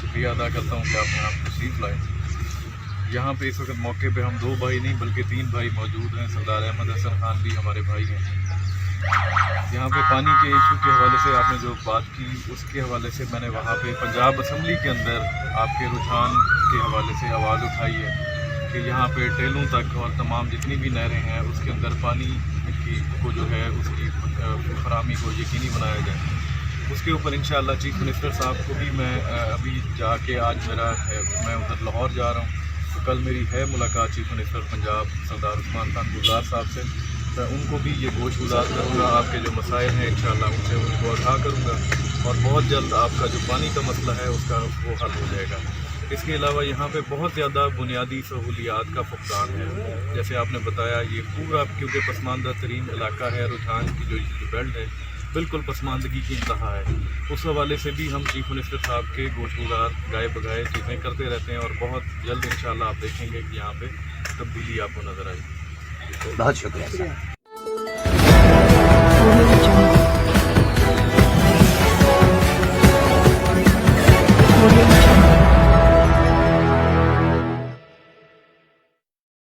शुक्रिया अदा करता हूँ कि आपने यहाँ तशरीफ़ लाए। यहाँ पे इस वक्त मौके पे हम 2 भाई नहीं बल्कि 3 भाई मौजूद हैं। सरदार अहमद हसन खान भी हमारे भाई हैं। यहाँ पे पानी के इशू के हवाले से आपने जो बात की, उसके हवाले से मैंने वहाँ पे पंजाब असम्बली के अंदर आपके रुझान के हवाले से आवाज़ उठाई है कि यहाँ पे टेलों तक और तमाम जितनी भी नहरें हैं उसके अंदर पानी की को जो है उसकी फराहमी को यकीनी बनाया जाए। उसके ऊपर इंशाअल्लाह चीफ मिनिस्टर साहब को भी मैं अभी जाके आज मेरा है, मैं उधर लाहौर जा रहा हूँ, तो कल मेरी है मुलाकात चीफ मिनिस्टर पंजाब सरदार उस्मान खान गुलजार साहब से। मैं उनको भी ये गोश गुजार करूँगा, आपके जो मसाइल हैं इंशाअल्लाह उनसे उनको आगाह करूँगा और बहुत जल्द आपका जो पानी का मसला है उसका वो हल हो जाएगा। इसके अलावा यहाँ पे बहुत ज़्यादा बुनियादी सहूलियात का फुकदान है। जैसे आपने बताया ये पूरा क्योंकि पसमानदा तरीन इलाका है, रुझान की जो बेल्ट है बिल्कुल पसमानदगी की इंतहा है। उस हवाले से भी हम चीफ मिनिस्टर साहब के गोशगुजार गाए बगाए चीज़ें करते रहते हैं और बहुत जल्द इंशाअल्लाह आप देखेंगे कि यहाँ पे तब्दीली आपको नज़र आएगी। बहुत शुक्रिया।